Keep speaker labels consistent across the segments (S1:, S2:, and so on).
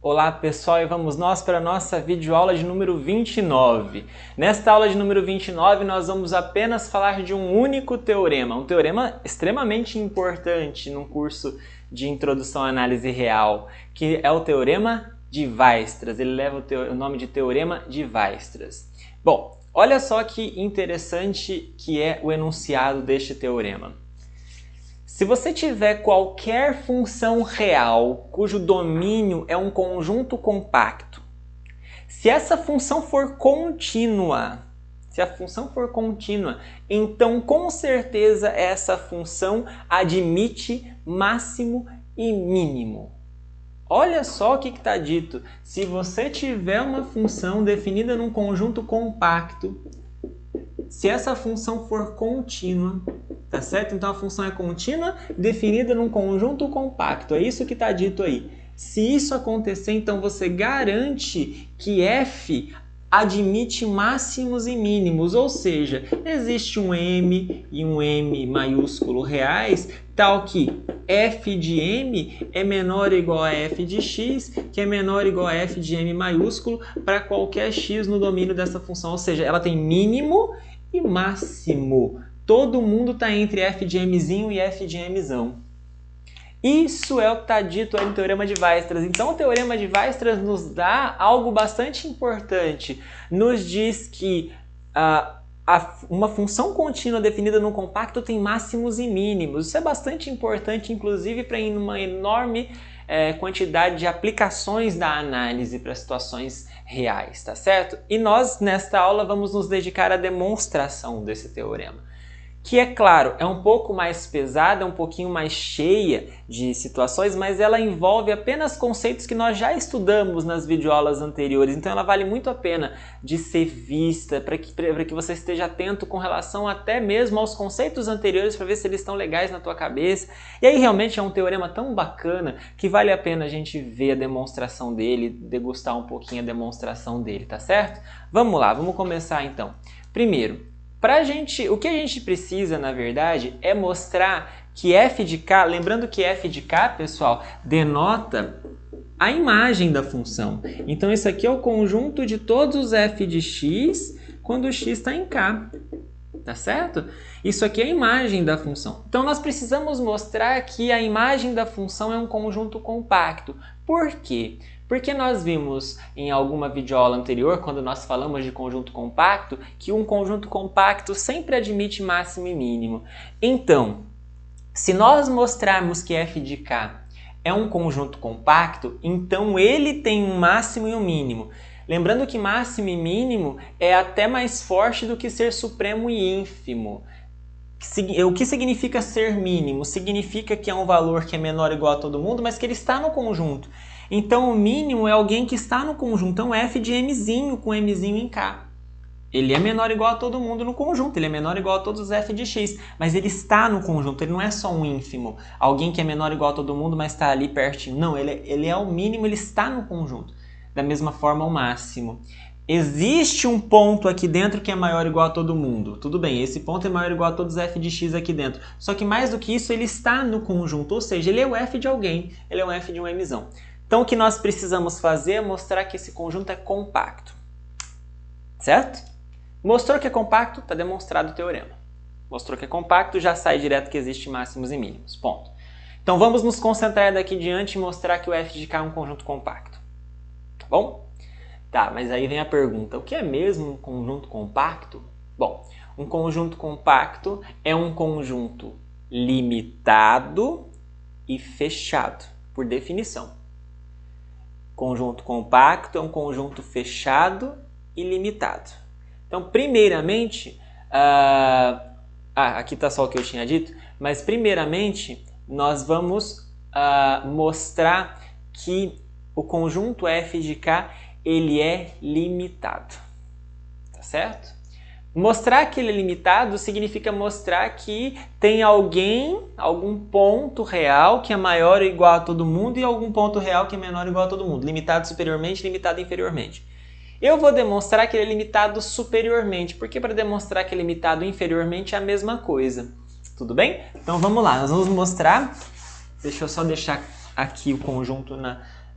S1: Olá pessoal, e vamos nós para a nossa videoaula de número 29. Nesta aula de número 29 nós vamos apenas falar de um único teorema, um teorema extremamente importante num curso de introdução à análise real, que é o teorema de Weierstrass. Ele leva o nome de teorema de Weierstrass. Bom, olha só que interessante que é o enunciado deste teorema. Se você tiver qualquer função real cujo domínio é um conjunto compacto, se essa função for contínua, então com certeza essa função admite máximo e mínimo. Olha só o que está dito. Se você tiver uma função definida num conjunto compacto, se essa função for contínua, tá certo? Então a função é contínua, definida num conjunto compacto. É isso que está dito aí. Se isso acontecer, então você garante que f admite máximos e mínimos, ou seja, existe um m e um m maiúsculo reais, tal que f de m é menor ou igual a f de x, que é menor ou igual a f de m maiúsculo para qualquer x no domínio dessa função, ou seja, ela tem mínimo e máximo. Todo mundo está entre f de mzinho e f de mzão. Isso é o que está dito aí no Teorema de Weierstrass. Então o Teorema de Weierstrass nos dá algo bastante importante. Nos diz que uma função contínua definida num compacto tem máximos e mínimos. Isso é bastante importante, inclusive, para uma enorme quantidade de aplicações da análise para situações reais, tá certo? E nós, nesta aula, vamos nos dedicar à demonstração desse teorema, que, é claro, é um pouco mais pesada, é um pouquinho mais cheia de situações, mas ela envolve apenas conceitos que nós já estudamos nas videoaulas anteriores, então ela vale muito a pena de ser vista, para que você esteja atento com relação até mesmo aos conceitos anteriores, para ver se eles estão legais na tua cabeça. E aí realmente é um teorema tão bacana que vale a pena a gente ver a demonstração dele, degustar um pouquinho a demonstração dele, tá certo? Vamos lá, vamos começar então. Primeiro, o que a gente precisa, na verdade, é mostrar que f de k, lembrando que f de k, pessoal, denota a imagem da função. Então, isso aqui é o conjunto de todos os f de x quando o x está em k. Tá certo? Isso aqui é a imagem da função. Então, nós precisamos mostrar que a imagem da função é um conjunto compacto. Por quê? Porque nós vimos em alguma videoaula anterior, quando nós falamos de conjunto compacto, que um conjunto compacto sempre admite máximo e mínimo. Então, se nós mostrarmos que f de k é um conjunto compacto, então ele tem um máximo e um mínimo. Lembrando que máximo e mínimo é até mais forte do que ser supremo e ínfimo. O que significa ser mínimo? Significa que é um valor que é menor ou igual a todo mundo, mas que ele está no conjunto. Então o mínimo é alguém que está no conjunto. Então f de mzinho com mzinho em k. Ele é menor ou igual a todo mundo no conjunto, ele é menor ou igual a todos os f de x, mas ele está no conjunto, ele não é só um ínfimo, alguém que é menor ou igual a todo mundo, mas está ali pertinho. Não, ele é o mínimo, ele está no conjunto. Da mesma forma o máximo. Existe um ponto aqui dentro que é maior ou igual a todo mundo. Tudo bem, esse ponto é maior ou igual a todos os f de x aqui dentro. Só que mais do que isso, ele está no conjunto, ou seja, ele é o f de alguém, ele é um f de um mzão. Então o que nós precisamos fazer é mostrar que esse conjunto é compacto. Certo? Mostrou que é compacto, está demonstrado o teorema. Mostrou que é compacto, já sai direto que existe máximos e mínimos. Ponto. Então vamos nos concentrar daqui em diante e mostrar que o f de k é um conjunto compacto. Tá bom? Tá, mas aí vem a pergunta, o que é mesmo um conjunto compacto? Bom, um conjunto compacto é um conjunto limitado e fechado, por definição. Conjunto compacto é um conjunto fechado e limitado. Então, primeiramente, aqui está só o que eu tinha dito, mas primeiramente nós vamos mostrar que o conjunto f de k ele é limitado, tá certo? Mostrar que ele é limitado significa mostrar que tem algum ponto real que é maior ou igual a todo mundo e algum ponto real que é menor ou igual a todo mundo. Limitado superiormente, limitado inferiormente. Eu vou demonstrar que ele é limitado superiormente, porque para demonstrar que ele é limitado inferiormente é a mesma coisa. Tudo bem? Então vamos lá, nós vamos mostrar. Deixa eu só deixar aqui o conjunto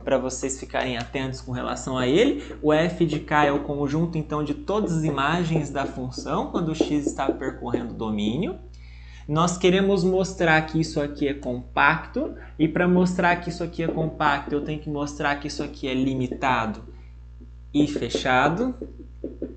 S1: para vocês ficarem atentos com relação a ele. O f de k é o conjunto, então, de todas as imagens da função quando o x está percorrendo o domínio. Nós queremos mostrar que isso aqui é compacto, e para mostrar que isso aqui é compacto, eu tenho que mostrar que isso aqui é limitado e fechado.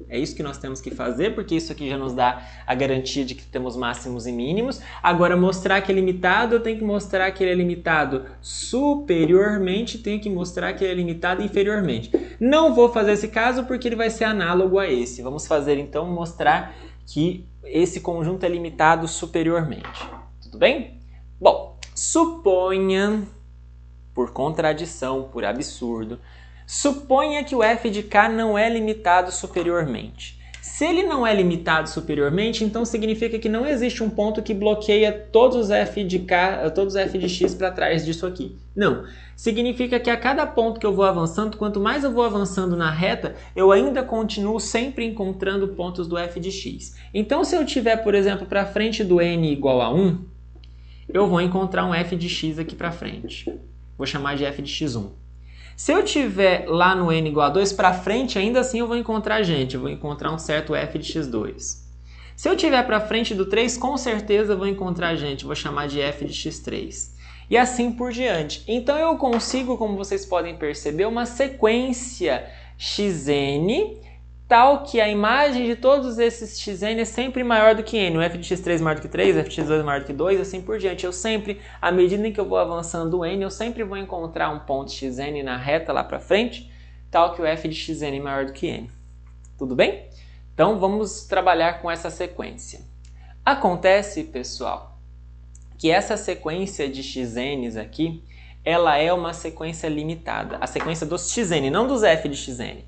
S1: É isso que nós temos que fazer, porque isso aqui já nos dá a garantia de que temos máximos e mínimos. Agora, mostrar que é limitado, eu tenho que mostrar que ele é limitado superiormente, tenho que mostrar que ele é limitado inferiormente. Não vou fazer esse caso porque ele vai ser análogo a esse. Vamos fazer, então, mostrar que esse conjunto é limitado superiormente. Tudo bem? Bom, suponha, por contradição, por absurdo, suponha que o f de k não é limitado superiormente. Se ele não é limitado superiormente, então significa que não existe um ponto que bloqueia todos os f de k, todos os f de x para trás disso aqui. Não. Significa que a cada ponto que eu vou avançando, quanto mais eu vou avançando na reta, eu ainda continuo sempre encontrando pontos do f de x. Então, se eu tiver, por exemplo, para frente do n igual a 1, eu vou encontrar um f de x aqui para frente. Vou chamar de f de x1. Se eu tiver lá no n igual a 2 para frente, ainda assim eu vou encontrar eu vou encontrar um certo f de x2. Se eu tiver para frente do 3, com certeza eu vou encontrar vou chamar de f de x3. E assim por diante. Então eu consigo, como vocês podem perceber, uma sequência xn, tal que a imagem de todos esses xn é sempre maior do que n. O f de x3 maior do que 3, o f de x2 maior do que 2, assim por diante. Eu sempre, à medida em que eu vou avançando o n, eu sempre vou encontrar um ponto xn na reta lá para frente, tal que o f de xn é maior do que n. Tudo bem? Então vamos trabalhar com essa sequência. Acontece, pessoal, que essa sequência de xn's aqui, ela é uma sequência limitada. A sequência dos xn, não dos f de xn.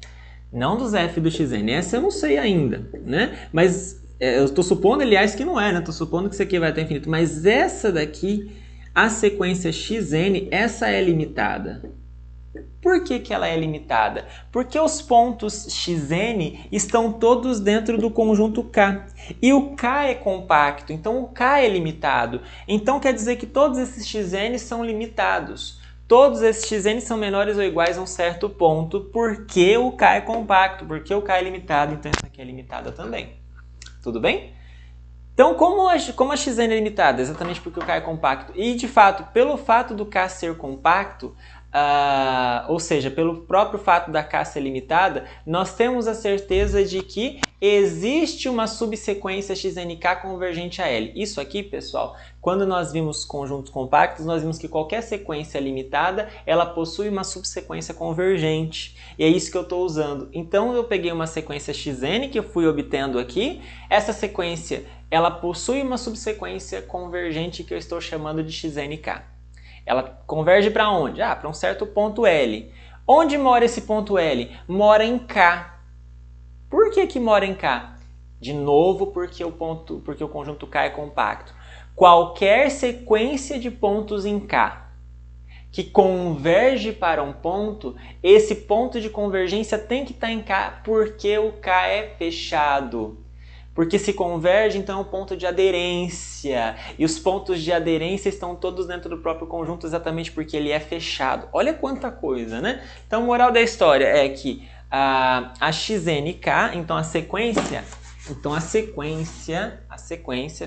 S1: Não dos f do xn, essa eu não sei ainda, né? Mas eu estou supondo, aliás, que não é, né? Estou supondo que isso aqui vai até infinito. Mas essa daqui, a sequência xn, essa é limitada. Por que que ela é limitada? Porque os pontos xn estão todos dentro do conjunto K. E o K é compacto, então o K é limitado. Então quer dizer que todos esses xn são limitados. Todos esses xn são menores ou iguais a um certo ponto, porque o K é compacto, porque o K é limitado, então essa aqui é limitada também. Tudo bem? Então, como a xn é limitada? Exatamente porque o K é compacto. E, de fato, pelo fato do K ser compacto, ou seja, pelo próprio fato da K ser limitada, nós temos a certeza de que existe uma subsequência xnk convergente a L. Isso aqui, pessoal, quando nós vimos conjuntos compactos, nós vimos que qualquer sequência limitada, ela possui uma subsequência convergente. E é isso que eu estou usando. Então, eu peguei uma sequência xn que eu fui obtendo aqui. Essa sequência, ela possui uma subsequência convergente que eu estou chamando de xnk. Ela converge para onde? Para um certo ponto L. Onde mora esse ponto L? Mora em K. Por que que mora em K? De novo, porque o conjunto K é compacto. Qualquer sequência de pontos em K que converge para um ponto, esse ponto de convergência tem que estar em K porque o K é fechado. Porque se converge, então é um ponto de aderência. E os pontos de aderência estão todos dentro do próprio conjunto exatamente porque ele é fechado. Olha quanta coisa, né? Então, a moral da história é que a xnk, então a sequência,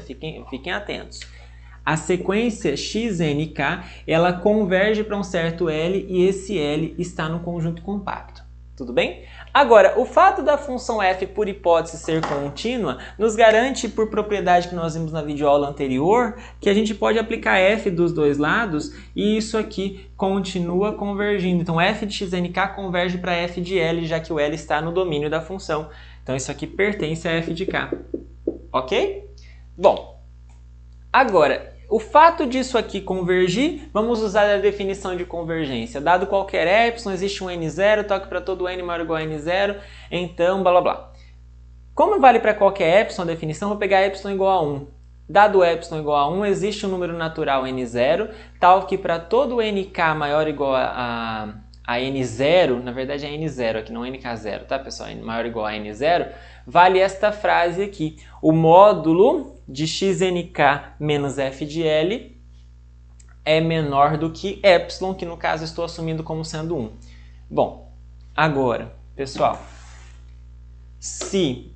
S1: fiquem atentos. A sequência xnk, ela converge para um certo L e esse L está no conjunto compacto. Tudo bem? Agora, o fato da função f por hipótese ser contínua nos garante, por propriedade que nós vimos na videoaula anterior, que a gente pode aplicar f dos dois lados e isso aqui continua convergindo. Então, f de xnk converge para f de L, já que o L está no domínio da função. Então, isso aqui pertence a f de k. Ok? Bom, agora, o fato disso aqui convergir, vamos usar a definição de convergência. Dado qualquer epsilon, existe um n0, toque para todo n maior ou igual a n0, então blá blá blá. Como vale para qualquer epsilon a definição, vou pegar epsilon igual a 1. Dado epsilon igual a 1, existe um número natural n0, tal que para todo nk maior ou igual a n0, na verdade é n0 aqui, não nk0, tá pessoal? Maior ou igual a n0, vale esta frase aqui. O módulo de xnk menos f de L é menor do que epsilon, que no caso estou assumindo como sendo 1. Bom, agora, pessoal, se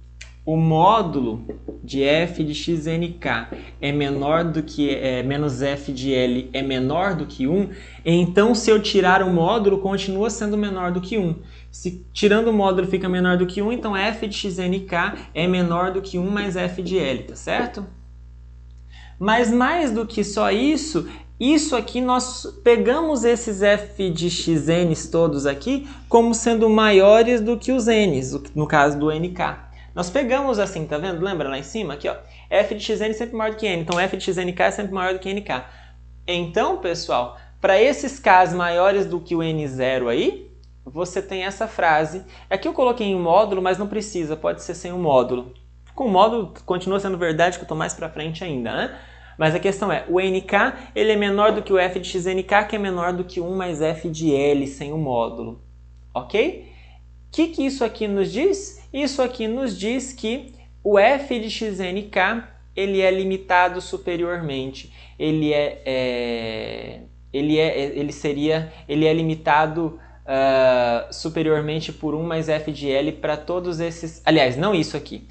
S1: o módulo de f de xnk é menor do que menos f de L é menor do que 1, então se eu tirar o módulo continua sendo menor do que 1. Se tirando o módulo fica menor do que 1, então f de xnk é menor do que 1 mais f de L, tá certo? Mas mais do que só isso, isso aqui nós pegamos esses f de xn's todos aqui como sendo maiores do que os n's, no caso do nk. Nós pegamos assim, tá vendo? Lembra lá em cima? Aqui, ó. F de xn é sempre maior do que n, então f de xnk é sempre maior do que nk. Então, pessoal, para esses k's maiores do que o n0 aí, você tem essa frase. Aqui eu coloquei em módulo, mas não precisa, pode ser sem o módulo. Com o módulo continua sendo verdade, que eu estou mais para frente ainda, né? Mas a questão é, o nk ele é menor do que o f de xnk, que é menor do que 1 mais f de L sem o módulo. Ok? O que isso aqui nos diz? Isso aqui nos diz que o f de xnk ele é limitado superiormente. Ele é limitado superiormente por 1 mais f de L para todos esses... Aliás, não isso aqui.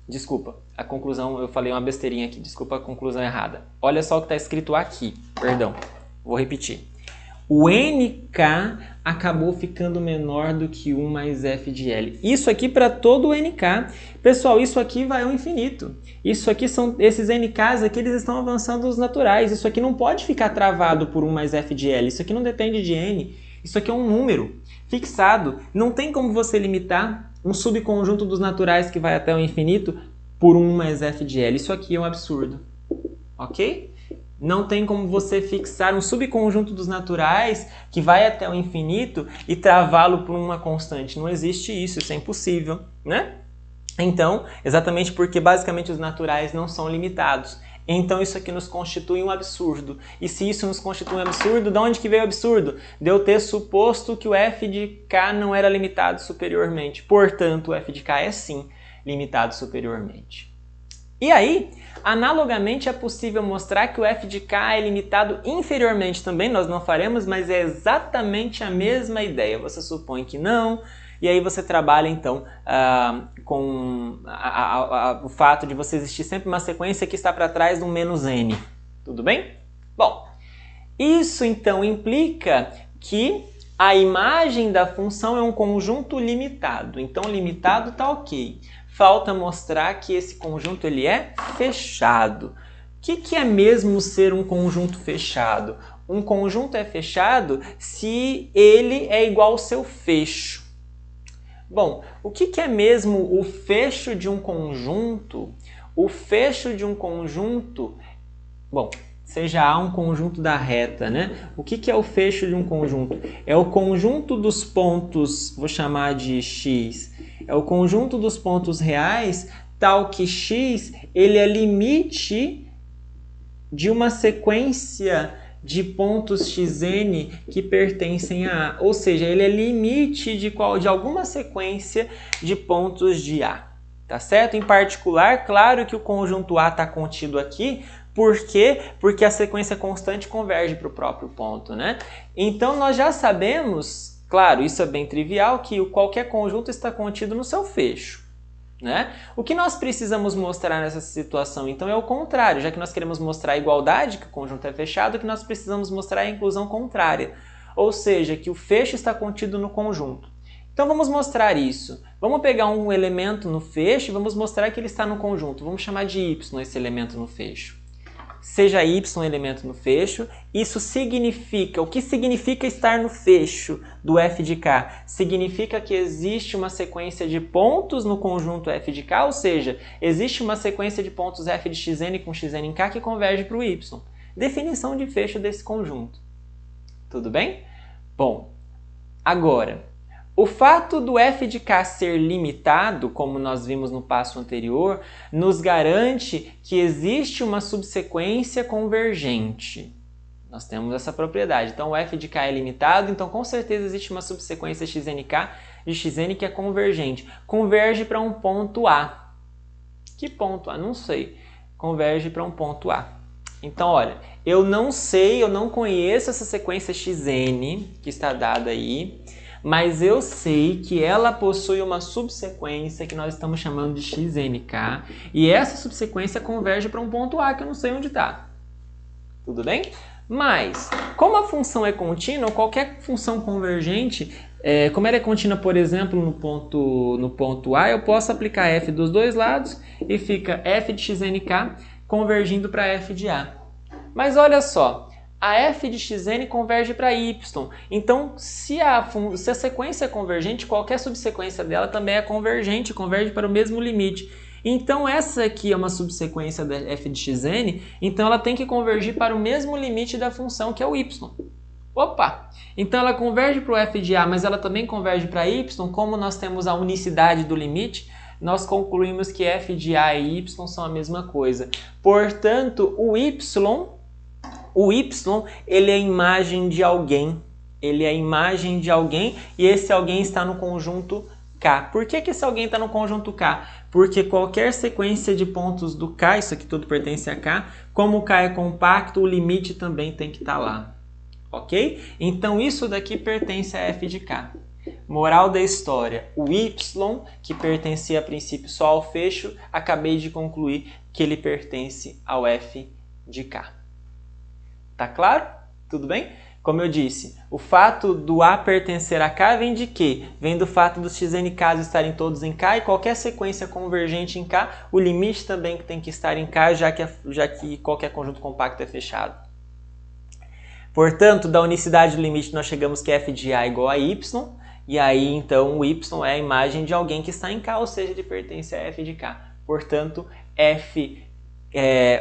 S1: Desculpa, a conclusão, eu falei uma besteirinha aqui, desculpa a conclusão errada. Olha só o que está escrito aqui, perdão, vou repetir. O nk acabou ficando menor do que 1 mais f de L. Isso aqui para todo o nk. Pessoal, isso aqui vai ao infinito. Isso aqui são, esses nks aqui, eles estão avançando os naturais. Isso aqui não pode ficar travado por 1 mais f de L. Isso aqui não depende de n. Isso aqui é um número fixado. Não tem como você limitar um subconjunto dos naturais que vai até o infinito por 1 mais f de L. Isso aqui é um absurdo. Ok? Não tem como você fixar um subconjunto dos naturais que vai até o infinito e travá-lo por uma constante. Não existe isso, isso é impossível, né? Então, exatamente porque basicamente os naturais não são limitados. Então isso aqui nos constitui um absurdo. E se isso nos constitui um absurdo, de onde que veio o absurdo? De eu ter suposto que o f de k não era limitado superiormente. Portanto, o f de k é sim limitado superiormente. E aí, analogamente, é possível mostrar que o f de k é limitado inferiormente também. Nós não faremos, mas é exatamente a mesma ideia. Você supõe que não, e aí você trabalha então com o fato de você existir sempre uma sequência que está para trás de um menos n. Tudo bem? Bom, isso então implica que a imagem da função é um conjunto limitado. Então, limitado está ok. Falta mostrar que esse conjunto ele é fechado. O que é mesmo ser um conjunto fechado? Um conjunto é fechado se ele é igual ao seu fecho. Bom, o que é mesmo o fecho de um conjunto? O fecho de um conjunto, bom, seja A um conjunto da reta, né? O que é o fecho de um conjunto? É o conjunto dos pontos, vou chamar de x, é o conjunto dos pontos reais, tal que x ele é limite de uma sequência de pontos xn que pertencem a A. Ou seja, ele é limite de alguma sequência de pontos de A. Tá certo? Em particular, claro que o conjunto A está contido aqui. Por quê? Porque a sequência constante converge para o próprio ponto, né? Então, nós já sabemos, claro, isso é bem trivial, que qualquer conjunto está contido no seu fecho. Né? O que nós precisamos mostrar nessa situação, então, é o contrário. Já que nós queremos mostrar a igualdade, que o conjunto é fechado, o que nós precisamos mostrar é a inclusão contrária. Ou seja, que o fecho está contido no conjunto. Então, vamos mostrar isso. Vamos pegar um elemento no fecho e vamos mostrar que ele está no conjunto. Vamos chamar de y esse elemento no fecho. Seja y elemento no fecho, isso significa, o que significa estar no fecho do f de k? Significa que existe uma sequência de pontos no conjunto f de k, ou seja, existe uma sequência de pontos f de xn com xn em k que converge para o y. Definição de fecho desse conjunto. Tudo bem? Bom, agora, o fato do f de k ser limitado, como nós vimos no passo anterior, nos garante que existe uma subsequência convergente. Nós temos essa propriedade. Então, o f de k é limitado, então com certeza existe uma subsequência xnk de xn que é convergente. Converge para um ponto A. Que ponto A? Não sei. Converge para um ponto A. Então, olha, eu não sei, eu não conheço essa sequência xn que está dada aí, mas eu sei que ela possui uma subsequência que nós estamos chamando de xnk, e essa subsequência converge para um ponto A que eu não sei onde está. Tudo bem? Mas, como a função é contínua, qualquer função convergente, como ela é contínua, por exemplo, no ponto A, eu posso aplicar f dos dois lados e fica f de xnk convergindo para f de A. Mas olha só, a f de xn converge para y. Então, se a sequência é convergente, qualquer subsequência dela também é convergente, converge para o mesmo limite. Então, essa aqui é uma subsequência da f de xn, então ela tem que convergir para o mesmo limite da função, que é o y. Opa! Então, ela converge para o f de A, mas ela também converge para y. Como nós temos a unicidade do limite, nós concluímos que f de A e y são a mesma coisa. Portanto, o y, ele é a imagem de alguém. Ele é a imagem de alguém e esse alguém está no conjunto K. Por que esse alguém está no conjunto K? Porque qualquer sequência de pontos do K, isso aqui tudo pertence a K, como o K é compacto, o limite também tem que estar lá. Ok? Então isso daqui pertence a f de K. Moral da história, o y, que pertencia a princípio só ao fecho, acabei de concluir que ele pertence ao f de K. Tá claro? Tudo bem? Como eu disse, o fato do A pertencer a K vem de quê? Vem do fato dos xnks estarem todos em K e qualquer sequência convergente em K, o limite também tem que estar em K, já que qualquer conjunto compacto é fechado. Portanto, da unicidade do limite nós chegamos que f de A é igual a y, e aí então o y é a imagem de alguém que está em K, ou seja, ele pertence a f de K. Portanto,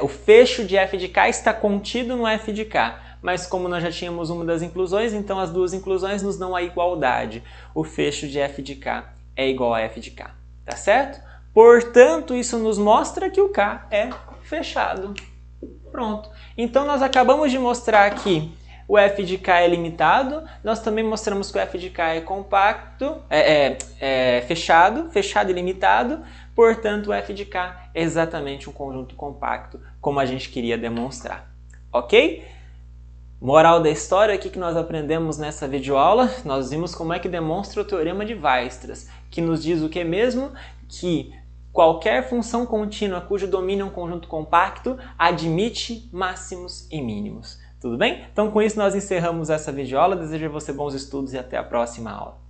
S1: o fecho de f de K está contido no f de K. Mas como nós já tínhamos uma das inclusões, então as duas inclusões nos dão a igualdade. O fecho de f de K é igual a f de K, tá certo? Portanto, isso nos mostra que o K é fechado. Pronto. Então nós acabamos de mostrar que o f de K é limitado, nós também mostramos que o f de K é compacto, fechado e limitado, portanto o f de K é exatamente um conjunto compacto, como a gente queria demonstrar. Ok? Moral da história, o que nós aprendemos nessa videoaula? Nós vimos como é que demonstra o teorema de Weierstrass, que nos diz o que mesmo? Que qualquer função contínua cujo domínio é um conjunto compacto admite máximos e mínimos. Tudo bem? Então com isso nós encerramos essa videoaula, desejo a você bons estudos e até a próxima aula.